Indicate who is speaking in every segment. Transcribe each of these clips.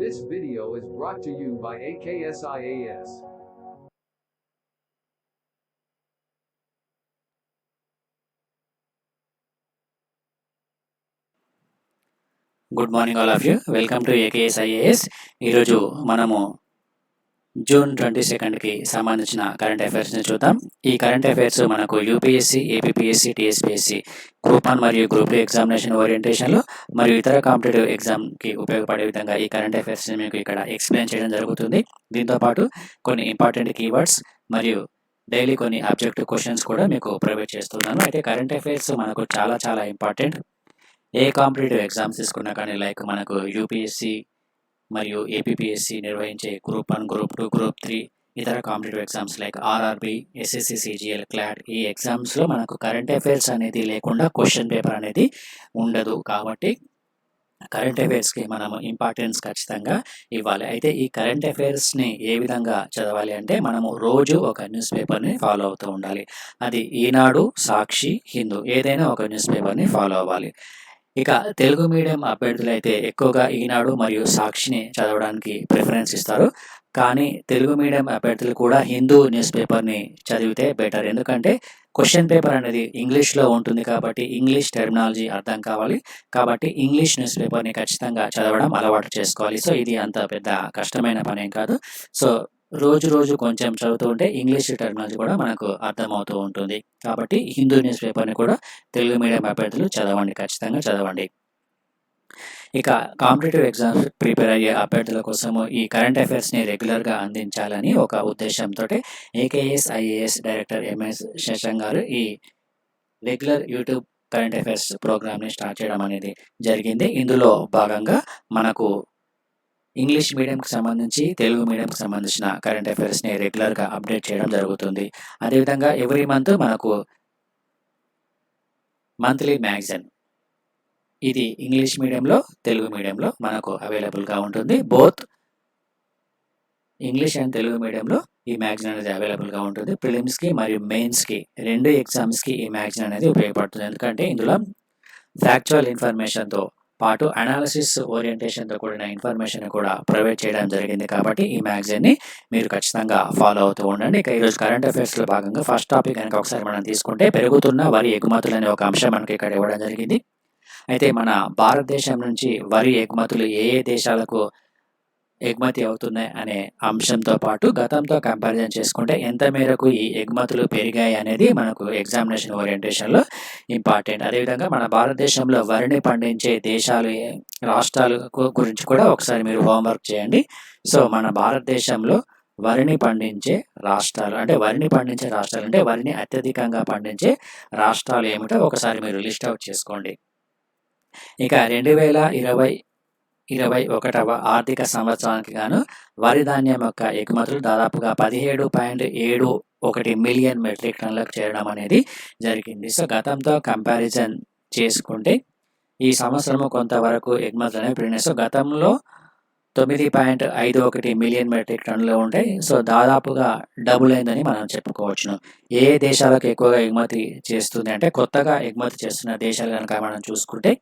Speaker 1: This video is brought to you by AKSIAS.
Speaker 2: Good morning all of you. Welcome to AKS IAS. ఈరోజు మనము June 22కి సంబంధించిన current అఫైర్స్ని చూద్దాం. ఈ current affairs మనకు UPSC, APPSC, TSPSC, group 1 మరియు group 2 examination ఓరియంటేషన్లు మరియు ఇతర కాంపిటేటివ్ ఎగ్జామ్కి ఉపయోగపడే విధంగా ఈ కరెంట్ అఫైర్స్ని మీకు ఇక్కడ ఎక్స్ప్లెయిన్ చేయడం జరుగుతుంది. దీంతోపాటు కొన్ని ఇంపార్టెంట్ కీవర్డ్స్ మరియు డైలీ కొన్ని ఆబ్జెక్టివ్ క్వశ్చన్స్ కూడా మీకు ప్రొవైడ్ చేస్తున్నాను. అయితే కరెంట్ అఫైర్స్ మనకు చాలా ఇంపార్టెంట్. ఏ కాంపిటేటివ్ ఎగ్జామ్స్ తీసుకున్నా కానీ లైక్ మనకు యూపీఎస్సీ మరియు ఏపీపీఎస్సీ నిర్వహించే గ్రూప్ 1, గ్రూప్ 2, గ్రూప్ 3 ఇతర competitive exams like RRB, SSC, CGL, clot ఈ ఎగ్జామ్స్లో మనకు కరెంట్ అఫైర్స్ అనేది లేకుండా క్వశ్చన్ పేపర్ అనేది ఉండదు. కాబట్టి కరెంట్ అఫైర్స్కి మనము ఇంపార్టెన్స్ ఖచ్చితంగా ఇవ్వాలి. అయితే ఈ కరెంట్ అఫైర్స్ని ఏ విధంగా చదవాలి అంటే మనము రోజు ఒక న్యూస్ పేపర్ని ఫాలో అవుతూ ఉండాలి. అది ఈనాడు, సాక్షి, హిందూ ఏదైనా ఒక న్యూస్ పేపర్ని ఫాలో అవ్వాలి. ఇక తెలుగు మీడియం అభ్యర్థులు అయితే ఎక్కువగా ఈనాడు మరియు సాక్షిని చదవడానికి ప్రిఫరెన్స్ ఇస్తారు. కానీ తెలుగు మీడియం అభ్యర్థులు కూడా హిందూ న్యూస్ పేపర్ని చదివితే బెటర్. ఎందుకంటే క్వశ్చన్ పేపర్ అనేది ఇంగ్లీష్లో ఉంటుంది కాబట్టి ఇంగ్లీష్ టెర్మినాలజీ అర్థం కావాలి. కాబట్టి ఇంగ్లీష్ న్యూస్ పేపర్ని ఖచ్చితంగా చదవడం అలవాటు చేసుకోవాలి. సో ఇది అంత పెద్ద కష్టమైన పనేం కాదు. సో రోజు కొంచెం చదువుతూ ఉంటే ఇంగ్లీష్ టెర్మినాలజీ కూడా మనకు అర్థమవుతూ ఉంటుంది. కాబట్టి హిందూ న్యూస్ పేపర్ని కూడా తెలుగు మీడియం అభ్యర్థులు చదవండి, ఖచ్చితంగా చదవండి. ఇక కాంపిటేటివ్ ఎగ్జామ్స్ ప్రిపేర్ అయ్యే అభ్యర్థుల కోసము ఈ కరెంట్ అఫైర్స్ని రెగ్యులర్గా అందించాలని ఒక ఉద్దేశంతో AKS IAS director MS Shashank గారు ఈ రెగ్యులర్ యూట్యూబ్ కరెంట్ అఫైర్స్ ప్రోగ్రామ్ని స్టార్ట్ చేయడం అనేది జరిగింది. ఇందులో భాగంగా మనకు ఇంగ్లీష్ మీడియంకి సంబంధించి, తెలుగు మీడియంకి సంబంధించిన కరెంట్ అఫైర్స్ని రెగ్యులర్గా అప్డేట్ చేయడం జరుగుతుంది. అదేవిధంగా ఎవ్రీ మంత్ మనకు మంత్లీ మ్యాగజైన్ ఇది ఇంగ్లీష్ మీడియంలో, తెలుగు మీడియంలో మనకు అవైలబుల్గా ఉంటుంది. బోత్ ఇంగ్లీష్ అండ్ తెలుగు మీడియంలో ఈ మ్యాగజైన్ అనేది అవైలబుల్గా ఉంటుంది. ప్రిలిమ్స్కి మరియు మెయిన్స్కి 2 ఎగ్జామ్స్కి ఈ మ్యాగజైన్ అనేది ఉపయోగపడుతుంది. ఎందుకంటే ఇందులో ఫ్యాక్చువల్ ఇన్ఫర్మేషన్తో పాటు అనాలిసిస్ ఓరియంటేషన్తో కూడిన ఇన్ఫర్మేషన్ కూడా ప్రొవైడ్ చేయడం జరిగింది. కాబట్టి ఈ మ్యాగజైన్ని మీరు ఖచ్చితంగా ఫాలో అవుతూ ఉండండి. ఇక ఈరోజు కరెంట్ అఫైర్స్లో భాగంగా ఫస్ట్ టాపిక్ కనుక ఒకసారి మనం తీసుకుంటే పెరుగుతున్న వరి ఎగుమతులు అనే ఒక అంశం మనకి ఇక్కడ ఇవ్వడం జరిగింది. అయితే మన భారతదేశం నుంచి వరి ఎగుమతులు ఏ దేశాలకు ఎగుమతి అవుతున్నాయి అనే అంశంతో పాటు గతంతో కంపారిజన్ చేసుకుంటే ఎంత మేరకు ఈ ఎగుమతులు పెరిగాయి అనేది మనకు ఎగ్జామినేషన్ ఓరియంటేషన్లో ఇంపార్టెంట్. అదేవిధంగా మన భారతదేశంలో వరిని పండించే దేశాలు, రాష్ట్రాల గురించి కూడా ఒకసారి మీరు హోంవర్క్ చేయండి. సో మన భారతదేశంలో వరిని పండించే రాష్ట్రాలు అంటే వరిని అత్యధికంగా పండించే రాష్ట్రాలు ఏమిటో ఒకసారి మీరు లిస్ట్ అవుట్ చేసుకోండి. ఇక 2020-21వ ఆర్థిక సంవత్సరానికి గాను వరి ధాన్యం యొక్క ఎగుమతులు దాదాపుగా 17.71 మిలియన్ మెట్రిక్ టన్నులకు చేరడం అనేది జరిగింది. సో గతంతో కంపారిజన్ చేసుకుంటే ఈ సంవత్సరము కొంతవరకు ఎగుమతులు అనేవి పెరిగినాయి. సో గతంలో 9.51 మిలియన్ మెట్రిక్ టన్నులు ఉంటాయి. సో దాదాపుగా డబుల్ అయిందని మనం చెప్పుకోవచ్చును. ఏ దేశాలకు ఎక్కువగా ఎగుమతి చేస్తుంది అంటే కొత్తగా ఎగుమతి చేస్తున్న దేశాలు కనుక మనం చూసుకుంటే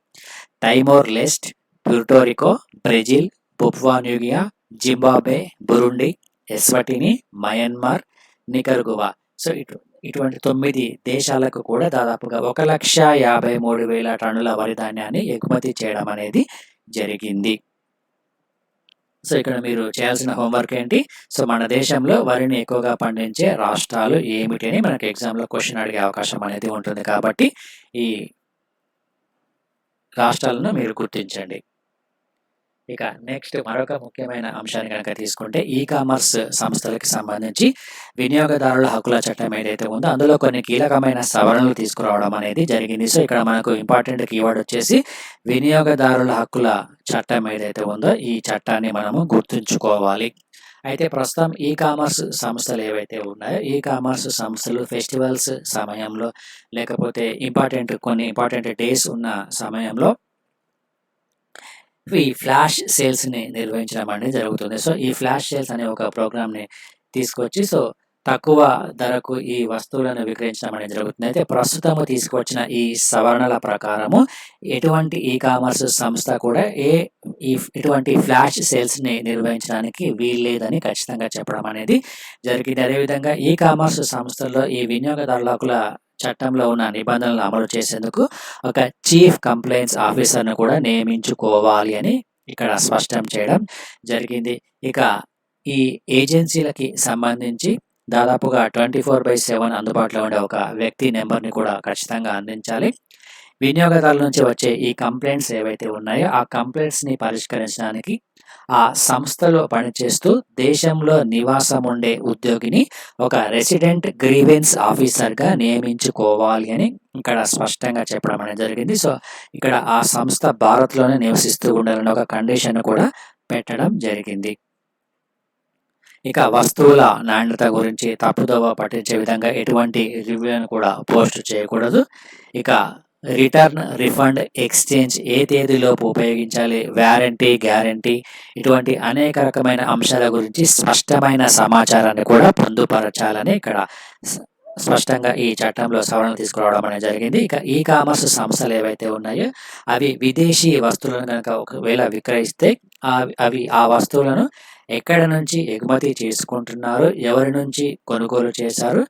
Speaker 2: Timor Leste, Puerto Rico, Brazil, Papua New Guinea, Zimbabwe, Burundi, Eswatini, Myanmar, Nicaragua. So ఇటువంటి 9 దేశాలకు కూడా దాదాపుగా 1,53,000 టన్నుల వరి ధాన్యాన్ని ఎగుమతి చేయడం అనేది జరిగింది. సో ఇక్కడ మీరు చేయాల్సిన హోంవర్క్ ఏంటి? సో మన దేశంలో వరిని ఎక్కువగా పండించే రాష్ట్రాలు ఏమిటి అని మనకి ఎగ్జామ్లో క్వశ్చన్ అడిగే అవకాశం అనేది ఉంటుంది. కాబట్టి ఈ రాష్ట్రాలను మీరు గుర్తించండి. ఇక నెక్స్ట్ మరొక ముఖ్యమైన అంశాన్ని కనుక తీసుకుంటే ఈ కామర్స్ సంస్థలకు సంబంధించి వినియోగదారుల హక్కుల చట్టం ఏదైతే ఉందో అందులో కొన్ని కీలకమైన సవరణలు తీసుకురావడం అనేది జరిగింది. సో ఇక్కడ మనకు ఇంపార్టెంట్ కీవర్డ్ వచ్చేసి వినియోగదారుల హక్కుల చట్టం ఏదైతే ఉందో ఈ చట్టాన్ని మనము గుర్తుంచుకోవాలి. అయితే ప్రస్తుతం ఈ కామర్స్ సంస్థలు ఏవైతే ఉన్నాయో ఈ కామర్స్ సంస్థలు ఫెస్టివల్స్ సమయంలో లేకపోతే కొన్ని ఇంపార్టెంట్ డేస్ ఉన్న సమయంలో ఈ ఫ్లాష్ సేల్స్ని నిర్వహించడం అనేది జరుగుతుంది. సో ఈ ఫ్లాష్ సేల్స్ అనే ఒక ప్రోగ్రామ్ని తీసుకొచ్చి సో తక్కువ ధరకు ఈ వస్తువులను విక్రయించడం అనేది జరుగుతుంది. అయితే ప్రస్తుతము తీసుకువచ్చిన ఈ సవరణల ప్రకారము ఎటువంటి కామర్స్ సంస్థ కూడా ఇటువంటి ఫ్లాష్ సేల్స్‌ని నిర్వహించడానికి వీల్లేదని ఖచ్చితంగా చెప్పడం అనేది జరిగింది. అదేవిధంగా కామర్స్ సంస్థల్లో ఈ వినియోగదారుల హక్కుల చట్టంలో ఉన్న నిబంధనలను అమలు చేసేందుకు ఒక చీఫ్ కంప్లైంట్స్ ఆఫీసర్‌ను కూడా నియమించుకోవాలి అని ఇక్కడ స్పష్టం చేయడం జరిగింది. ఇక ఈ ఏజెన్సీలకి సంబంధించి దాదాపుగా 24/7 అందుబాటులో ఉండే ఒక వ్యక్తి నెంబర్‌ని కూడా ఖచ్చితంగా అందించాలి. వినియోగదారుల నుంచి వచ్చే ఈ కంప్లైంట్స్ ఏవైతే ఉన్నాయో ఆ కంప్లైంట్స్‌ని పరిష్కరించడానికి ఆ సంస్థలో పనిచేస్తూ దేశంలో నివాసం ఉండే ఉద్యోగిని ఒక రెసిడెంట్ గ్రీవెన్స్ ఆఫీసర్‌గా నియమించుకోవాలి అని ఇక్కడ స్పష్టంగా చెప్పడం అనేది జరిగింది. సో, ఇక్కడ ఆ సంస్థ భారత్‌లోనే నివసిస్తూ ఉండాలని ఒక కండిషన్ కూడా పెట్టడం జరిగింది. ఇక వస్తువుల నాణ్యత గురించి తప్పుదోవ పట్టించే విధంగా ఎటువంటి రివ్యూలను కూడా పోస్ట్ చేయకూడదు. ఇక రిటర్న్, రిఫండ్, ఎక్స్చేంజ్ ఏ తేదీలోపు ఉపయోగించాలి, వారంటీ, గ్యారంటీ ఇటువంటి అనేక రకమైన అంశాల గురించి స్పష్టమైన సమాచారాన్ని కూడా పొందుపరచాలని ఇక్కడ స్పష్టంగా ఈ చట్టంలో సవరణలు తీసుకురావడం అనేది జరిగింది. ఇక కామర్స్ సంస్థలు ఏవైతే ఉన్నాయో అవి విదేశీ వస్తువులను కనుక ఒకవేళ విక్రయిస్తే అవి ఆ వస్తువులను ఎక్కడ నుంచి ఎగుమతి చేసుకుంటున్నారు, ఎవరి నుంచి కొనుగోలు చేశారు,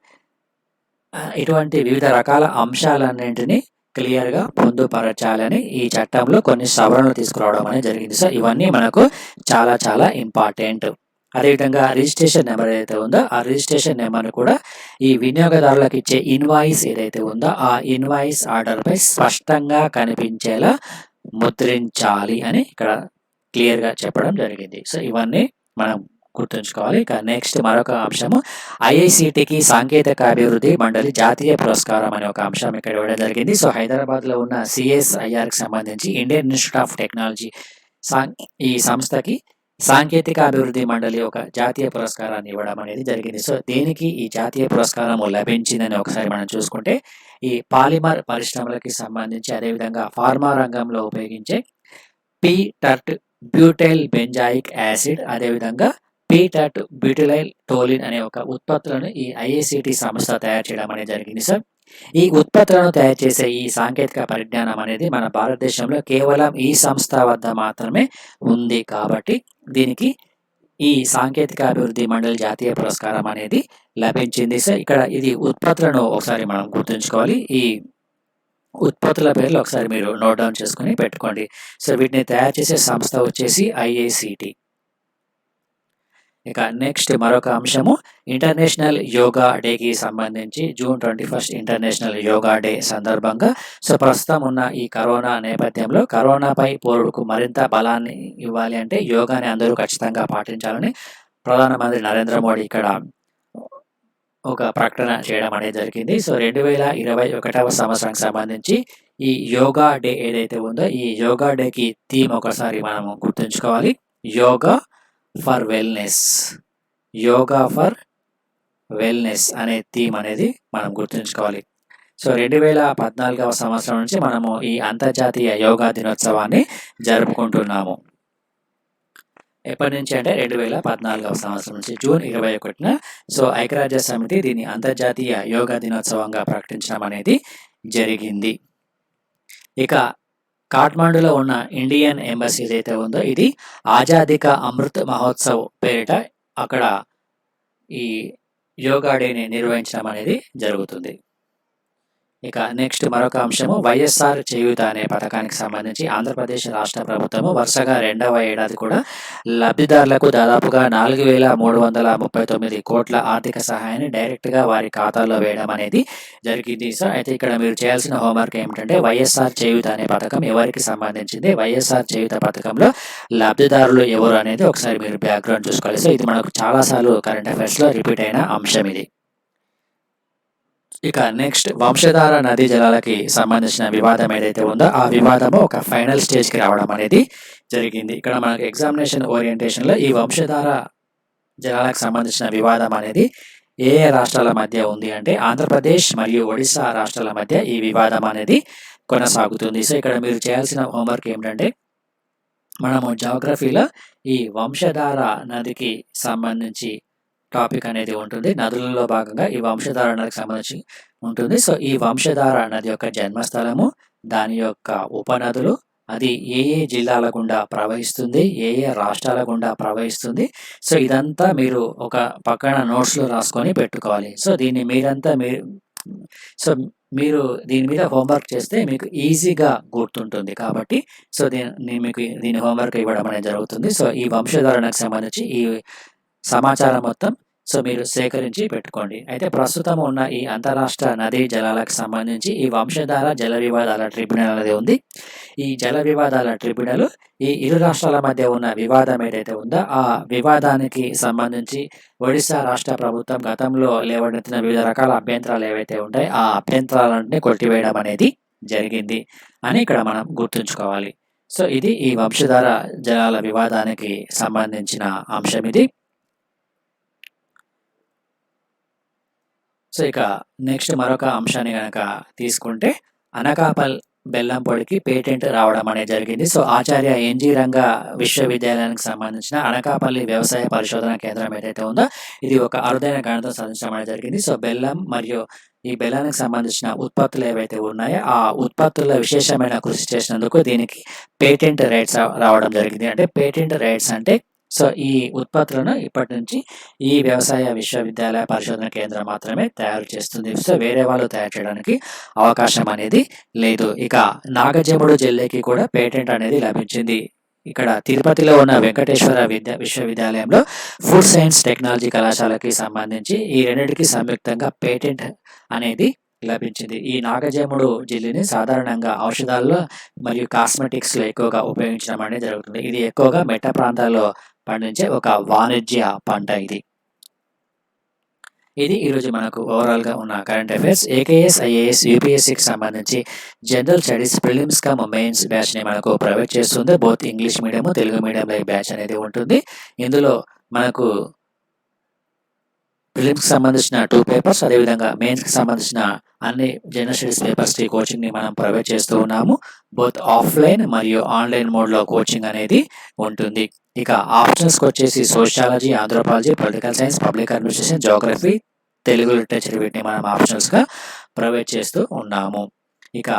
Speaker 2: ఇటువంటి వివిధ రకాల అంశాలన్నింటినీ క్లియర్‌గా పొందుపరచాలని ఈ చట్టంలో కొన్ని సవరణలు తీసుకురావడం అనేది జరిగింది. సో, ఇవన్నీ మనకు చాలా చాలా ఇంపార్టెంట్. అదేవిధంగా రిజిస్ట్రేషన్ నెంబర్ ఏదైతే ఉందో ఆ రిజిస్ట్రేషన్ నెంబర్‌ని కూడా ఈ వినియోగదారులకు ఇచ్చే ఇన్వాయిస్ ఏదైతే ఉందో ఆ ఇన్వాయిస్ ఆర్డర్‌పై స్పష్టంగా కనిపించేలా ముద్రించాలి అని ఇక్కడ క్లియర్‌గా చెప్పడం జరిగింది. సో, ఇవన్నీ మనం గుర్తుంచుకోవాలి. ఇక నెక్స్ట్ మరొక అంశము ఐఐసిటికి సాంకేతిక అభివృద్ధి మండలి జాతీయ పురస్కారం అనే ఒక అంశం ఇక్కడ ఇవ్వడం జరిగింది. సో, హైదరాబాద్‌లో ఉన్న సిఎస్ఐఆర్‌కి సంబంధించి ఇండియన్ ఇన్స్టిట్యూట్ ఆఫ్ టెక్నాలజీ ఈ సంస్థకి సాంకేతిక అభివృద్ధి మండలి ఒక జాతీయ పురస్కారాన్ని ఇవ్వడం అనేది జరిగింది. సో, దేనికి ఈ జాతీయ పురస్కారం లభించిందని ఒకసారి మనం చూసుకుంటే ఈ పాలిమర్ పరిశ్రమలకి సంబంధించి అదేవిధంగా ఫార్మా రంగంలో ఉపయోగించే పీ-టర్ట్ బ్యూటైల్ బెంజాయిక్ యాసిడ్ అదేవిధంగా పీ-టర్ట్ బ్యూటిలైల్ టోలిన్ అనే ఒక ఉత్పత్తులను ఈ ఐఐసిటి సంస్థ తయారు చేయడం అనేది జరిగింది. సార్, ఈ ఉత్పత్తులను తయారు చేసే ఈ సాంకేతిక పరిజ్ఞానం అనేది మన భారతదేశంలో కేవలం ఈ సంస్థ వద్ద మాత్రమే ఉంది కాబట్టి దీనికి ఈ సాంకేతిక అభివృద్ధి మండలి జాతీయ పురస్కారం అనేది లభించింది. సో, ఇక్కడ ఇది ఉత్పత్తులను ఒకసారి మనం గుర్తుంచుకోవాలి. ఈ ఉత్పత్తుల పేర్లు ఒకసారి మీరు నోట్ డౌన్ చేసుకుని పెట్టుకోండి. సో, వీటిని తయారు చేసే సంస్థ వచ్చేసి ఐఐసిటి. ఇక నెక్స్ట్ మరొక అంశము ఇంటర్నేషనల్ యోగా డేకి సంబంధించి జూన్ 21 ఇంటర్నేషనల్ యోగా డే సందర్భంగా సో, ప్రస్తుతం ఉన్న ఈ కరోనా నేపథ్యంలో కరోనాపై పోరుడుకు మరింత బలాన్ని ఇవ్వాలి అంటే యోగాని అందరూ ఖచ్చితంగా పాటించాలని ప్రధానమంత్రి నరేంద్ర మోడీ ఇక్కడ ఒక ప్రకటన చేయడం అనేది జరిగింది. సో, 2021వ సంవత్సరానికి సంబంధించి ఈ యోగా డే ఏదైతే ఉందో ఈ యోగా డేకి థీమ్ ఒకసారి మనము గుర్తుంచుకోవాలి. Yoga for wellness. Yoga for wellness అనే థీమ్ అనేది మనం గుర్తుంచుకోవాలి. సో, 2014వ సంవత్సరం నుంచి మనము ఈ అంతర్జాతీయ యోగా దినోత్సవాన్ని జరుపుకుంటున్నాము. ఎప్పటి నుంచి అంటే 2014వ సంవత్సరం నుంచి జూన్ 21న సో, ఐక్యరాజ్య సమితి దీన్ని అంతర్జాతీయ యోగా దినోత్సవంగా ప్రకటించడం అనేది జరిగింది. ఇక కాఠ్మండూలో ఉన్న ఇండియన్ ఎంబసీ ఏదైతే ఉందో ఇది ఆజాదీ కా అమృత్ మహోత్సవ్ పేరిట అక్కడ ఈ యోగా డేని నిర్వహించడం అనేది జరుగుతుంది. ఇక నెక్స్ట్ మరొక అంశము వైఎస్ఆర్ చేయూత అనే పథకానికి సంబంధించి ఆంధ్రప్రదేశ్ రాష్ట్ర ప్రభుత్వము వరుసగా 2వ ఏడాది కూడా లబ్ధిదారులకు దాదాపుగా 4,339 కోట్ల ఆర్థిక సహాయాన్ని డైరెక్ట్గా వారి ఖాతాలో వేయడం అనేది జరిగింది. సో, అయితే ఇక్కడ మీరు చేయాల్సిన హోంవర్క్ ఏమిటంటే వైఎస్ఆర్ చేయూత అనే పథకం ఎవరికి సంబంధించింది, వైఎస్ఆర్ చేయూత పథకంలో లబ్ధిదారులు ఎవరు అనేది ఒకసారి మీరు బ్యాక్గ్రౌండ్ చూసుకోవాలి. సో, ఇది మనకు చాలాసార్లు కరెంట్ అఫైర్స్లో రిపీట్ అయిన అంశం ఇది. ఇక నెక్స్ట్ వంశధార నదీ జలాలకి సంబంధించిన వివాదం ఏదైతే ఉందో ఆ వివాదము ఒక ఫైనల్ స్టేజ్కి రావడం అనేది జరిగింది. ఇక్కడ మనకు ఎగ్జామినేషన్ ఓరియంటేషన్లో ఈ వంశధార జలాలకు సంబంధించిన వివాదం అనేది ఏ రాష్ట్రాల మధ్య ఉంది అంటే ఆంధ్రప్రదేశ్ మరియు ఒడిశా రాష్ట్రాల మధ్య ఈ వివాదం అనేది కొనసాగుతుంది. సో, ఇక్కడ మీరు చేయాల్సిన హోంవర్క్ ఏమిటంటే మనము జాగ్రఫీలో ఈ వంశధార నదికి సంబంధించి టాపిక్ అనేది ఉంటుంది. నదులలో భాగంగా ఈ వంశధార నదికి సంబంధించి ఉంటుంది. సో ఈ వంశధార నది యొక్క జన్మస్థలము, దాని యొక్క ఉపనదులు, అది ఏ ఏ జిల్లాల గుండా ప్రవహిస్తుంది, ఏ ఏ రాష్ట్రాల గుండా ప్రవహిస్తుంది. సో ఇదంతా మీరు ఒక పక్కన నోట్స్లో రాసుకొని పెట్టుకోవాలి. సో దీన్ని సో మీరు దీని మీద హోంవర్క్ చేస్తే మీకు ఈజీగా గుర్తుంటుంది. కాబట్టి సో దీని హోంవర్క్ ఇవ్వడం అనేది జరుగుతుంది. సో ఈ వంశధారణకు సంబంధించి ఈ సమాచారం మొత్తం సో మీరు సేకరించి పెట్టుకోండి. అయితే ప్రస్తుతం ఉన్న ఈ అంతరాష్ట్ర నదీ జలాలకు సంబంధించి ఈ వంశధార జల వివాదాల ట్రిబ్యునల్ అనేది ఉంది. ఈ జల వివాదాల ట్రిబ్యునల్ ఈ ఇరు రాష్ట్రాల మధ్య ఉన్న వివాదం ఏదైతే ఉందో ఆ వివాదానికి సంబంధించి ఒడిశా రాష్ట్ర ప్రభుత్వం గతంలో లేవనెత్తిన వివిధ రకాల అభ్యంతరాలు ఏవైతే ఉంటాయో ఆ అభ్యంతరాలన్నింటినీ కొట్టివేయడం అనేది జరిగింది అని ఇక్కడ మనం గుర్తుంచుకోవాలి. సో ఇది ఈ వంశధార జలాల వివాదానికి సంబంధించిన అంశం ఇది. సో ఇక నెక్స్ట్ మరొక అంశాన్ని కనుక తీసుకుంటే అనకాపల్ బెల్లం పొడికి పేటెంట్ రావడం అనేది జరిగింది. సో ఆచార్య ఎన్జి రంగా విశ్వవిద్యాలయానికి సంబంధించిన అనకాపల్లి వ్యవసాయ పరిశోధన కేంద్రం ఏదైతే ఉందో ఇది ఒక అరుదైన ఘనత సాధించడం అనేది జరిగింది. సో బెల్లం మరియు ఈ బెల్లానికి సంబంధించిన ఉత్పత్తులు ఏవైతే ఉన్నాయో ఆ ఉత్పత్తుల విశేషమైన కృషి చేసినందుకు దీనికి పేటెంట్ రైట్స్ రావడం జరిగింది. అంటే పేటెంట్ రైట్స్ అంటే సో ఈ ఉత్పత్తులను ఇప్పటి నుంచి ఈ వ్యవసాయ విశ్వవిద్యాలయ పరిశోధన కేంద్రం మాత్రమే తయారు చేస్తుంది. సో వేరే వాళ్ళు తయారు చేయడానికి అవకాశం అనేది లేదు. ఇక నాగజముడు జెల్లేకి కూడా పేటెంట్ అనేది లభించింది. ఇక్కడ తిరుపతిలో ఉన్న వెంకటేశ్వర విశ్వవిద్యాలయంలో ఫుడ్ సైన్స్ టెక్నాలజీ కళాశాలకి సంబంధించి ఈ రెండింటికి సంయుక్తంగా పేటెంట్ అనేది లభించింది. ఈ నాగజముడు జెల్లీని సాధారణంగా ఔషధాల్లో మరియు కాస్మెటిక్స్లో ఎక్కువగా ఉపయోగించడం అనేది జరుగుతుంది. ఇది ఎక్కువగా మెట్ట ప్రాంతాల్లో పండించే ఒక వాణిజ్య పంట ఇది. ఈరోజు మనకు ఓవరాల్గా ఉన్న కరెంట్ అఫైర్స్. ఏకేఎస్ ఐఏఎస్ యూపీఎస్సీకి సంబంధించి general studies prelims cum mains బ్యాచ్ని మనకు ప్రొవైడ్ చేస్తుంది. బోత్ ఇంగ్లీష్ మీడియం తెలుగు మీడియంలో ఈ బ్యాచ్ అనేది ఉంటుంది. ఇందులో మనకు ప్రిలిమ్స్కి సంబంధించిన 2 పేపర్స్ అదేవిధంగా మెయిన్స్కి సంబంధించిన అన్ని జనరల్ స్టడీస్ పేపర్స్కి కోచింగ్ని మనం ప్రొవైడ్ చేస్తూ ఉన్నాము. బోత్ ఆఫ్లైన్ మరియు ఆన్లైన్ మోడ్లో కోచింగ్ అనేది ఉంటుంది. ఇక ఆప్షన్స్కి వచ్చేసి sociology, anthropology, political science, public administration, geography, Telugu literature వీటిని మనం ఆప్షన్స్గా ప్రొవైడ్ చేస్తూ ఉన్నాము. ఇక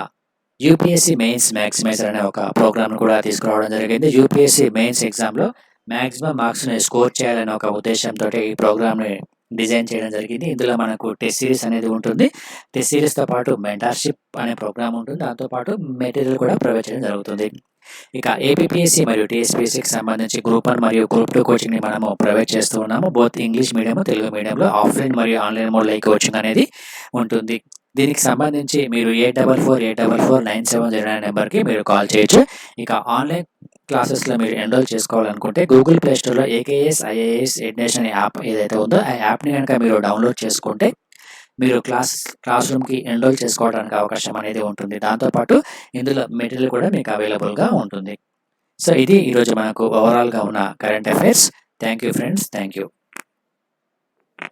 Speaker 2: యూపీఎస్సీ మెయిన్స్ మ్యాక్సిమైజర్ అనే ఒక ప్రోగ్రామ్ను కూడా తీసుకురావడం జరిగింది. యూపీఎస్సీ మెయిన్స్ ఎగ్జామ్లో మ్యాక్సిమం మార్క్స్ని స్కోర్ చేయాలనే ఒక ఉద్దేశంతో ఈ ప్రోగ్రామ్ని డిజైన్ చేయడం జరిగింది. ఇందులో మనకు టెస్ట్ సిరీస్ అనేది ఉంటుంది. టెస్ట్ సిరీస్తో పాటు మెంటర్షిప్ అనే ప్రోగ్రామ్ ఉంటుంది. దాంతోపాటు మెటీరియల్ కూడా ప్రొవైడ్ చేయడం జరుగుతుంది. ఇక ఏపీఎస్సీ మరియు టీఎస్పీఎస్సీకి సంబంధించి గ్రూప్ 1 మరియు గ్రూప్ 2 కోచింగ్ని మనము ప్రొవైడ్ చేస్తూ ఉన్నాము. బోత్ ఇంగ్లీష్ మీడియం తెలుగు మీడియంలో ఆఫ్లైన్ మరియు ఆన్లైన్ మోడ్లో ఈ కోచింగ్ అనేది ఉంటుంది. దీనికి సంబంధించి మీరు 8448449709 నెంబర్కి మీరు కాల్ చేయొచ్చు. ఇక ఆన్లైన్ క్లాసెస్లో మీరు ఎన్రోల్ చేసుకోవాలనుకుంటే గూగుల్ ప్లే స్టోర్లో ఏకేఎస్ ఐఏఎస్ ఎడ్యుకేషన్ యాప్ ఏదైతే ఉందో ఆ యాప్ని కనుక మీరు డౌన్లోడ్ చేసుకుంటే మీరు క్లాస్ రూమ్కి ఎన్రోల్ చేసుకోవడానికి అవకాశం అనేది ఉంటుంది. దాంతోపాటు ఇందులో మెటీరియల్ కూడా మీకు అవైలబుల్గా ఉంటుంది. సో ఇది ఈరోజు మనకు ఓవరాల్గా ఉన్న current affairs. Thank you friends. Thank you.